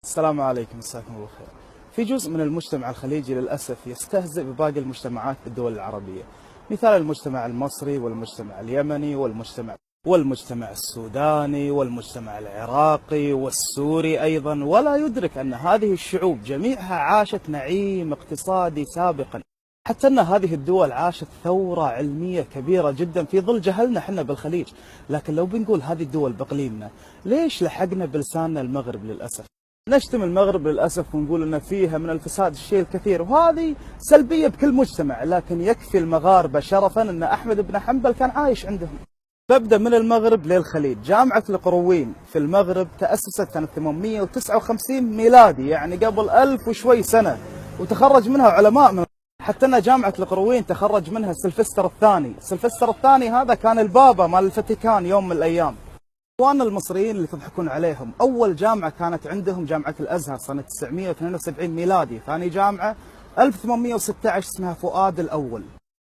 السلام عليكم، مساكم الله خير. في جزء من المجتمع الخليجي للأسف يستهزئ بباقي المجتمعات بالدول العربية، مثال المجتمع المصري والمجتمع اليمني والمجتمع السوداني والمجتمع العراقي والسوري أيضا، ولا يدرك أن هذه الشعوب جميعها عاشت نعيم اقتصادي سابقا، حتى أن هذه الدول عاشت ثورة علمية كبيرة جدا في ظل جهلنا حنا بالخليج. لكن لو بنقول هذه الدول بإقليمنا، ليش لحقنا بلساننا المغرب للأسف؟ نشتم المغرب للأسف ونقول أن فيها من الفساد الشيء الكثير، وهذه سلبية بكل مجتمع، لكن يكفي المغاربة شرفا أن أحمد بن حنبل كان عايش عندهم. ببدأ من المغرب للخليج. جامعة القرويين في المغرب تأسست سنة 859 ميلادي، يعني قبل 1000 وشوي سنة، وتخرج منها علماء حتى أن جامعة القرويين تخرج منها سلفستر الثاني. سلفستر الثاني هذا كان البابا مال الفاتيكان يوم من الأيام. اخواننا المصريين اللي تضحكون عليهم، اول جامعه كانت عندهم جامعه الازهر سنه 972 ميلادي، ثاني جامعه 1816 اسمها فؤاد الاول.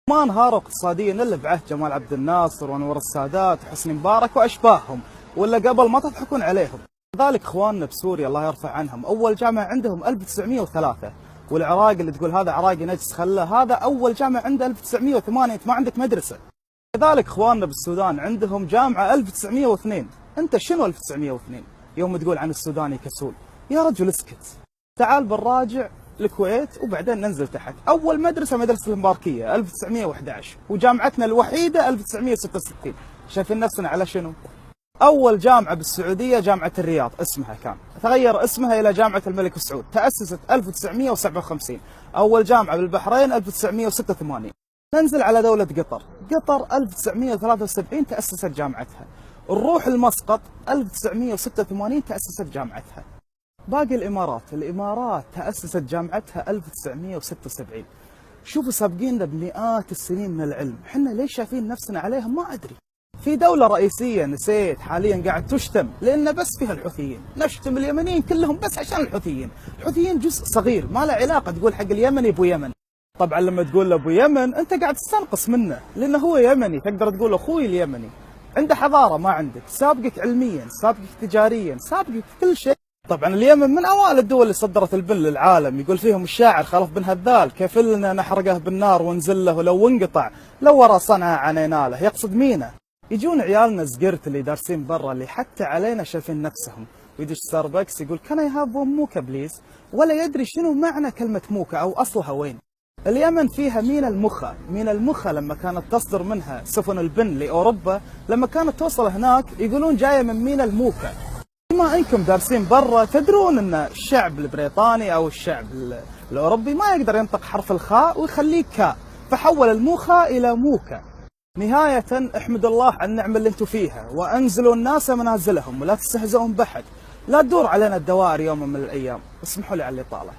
ما انهاروا اقتصاديا الا بعهد جمال عبد الناصر وانور السادات وحسني مبارك واشباههم، ولا قبل ما تضحكون عليهم. كذلك اخواننا بسوريا الله يرفع عنهم، اول جامعه عندهم 1903. والعراق اللي تقول هذا عراقي نجس خله، هذا اول جامعه عنده 1908، انت ما عندك مدرسه. كذلك اخواننا بالسودان عندهم جامعه 1902. انت شنو 1902 يوم تقول عن السوداني كسول؟ يا رجل اسكت. تعال بالراجع الكويت وبعدين ننزل تحت. اول مدرسه مدرسه المباركيه 1911، وجامعتنا الوحيده 1966. شايفين نفسنا على شنو؟ اول جامعه بالسعوديه جامعه الرياض اسمها كان، تغير اسمها الى جامعه الملك سعود، تاسست 1957. اول جامعه بالبحرين 1986. ننزل على دولة قطر. قطر 1973 تأسست جامعتها. نروح المسقط 1986 تأسست جامعتها. باقي الإمارات تأسست جامعتها 1976. شوفوا سابقيننا بمئات السنين من العلم، حنا ليش شايفين نفسنا عليهم ما أدري. في دولة رئيسية نسيت حاليا قاعد تشتم لأن بس فيها الحوثيين، نشتم اليمنيين كلهم بس عشان الحوثيين. الحوثيين جزء صغير ما له علاقة تقول حق اليمني أبو يمن. طبعا لما تقول ابو يمن انت قاعد تستنقص منه، لانه هو يمني، تقدر تقول اخوي اليمني، عنده حضاره ما عندك، سابقك علميا، سابقك تجاريا، سابقك في كل شيء. طبعا اليمن من اوائل الدول اللي صدرت البن للعالم. يقول فيهم الشاعر خلف بن هذال: كيف لنا نحرقه بالنار ونزله لو انقطع، لو ورا صنعه عنينا له. يقصد مينا. يجون عيالنا زقرت اللي دارسين برا، اللي حتى علينا شايفين نفسهم، ويدش ستاربكس يقول كان اي هاف ون موكا بليز، ولا يدري شنو معنى كلمه موكا او اصلها وين. اليمن فيها مينا المخا لما كانت تصدر منها سفن البن لأوروبا، لما كانت توصل هناك يقولون جاية من مينا الموكا. بما انكم دارسين برا تدرون ان الشعب البريطاني او الشعب الاوروبي ما يقدر ينطق حرف الخاء ويخليه كاء، فحول الموخا الى موكا. نهاية احمدوا الله على النعمة اللي انتم فيها، وانزلوا الناس منازلهم، ولا تستهزئون بحد، لا تدور علينا الدوائر يوم من الايام. اسمحوا لي على الاطالة.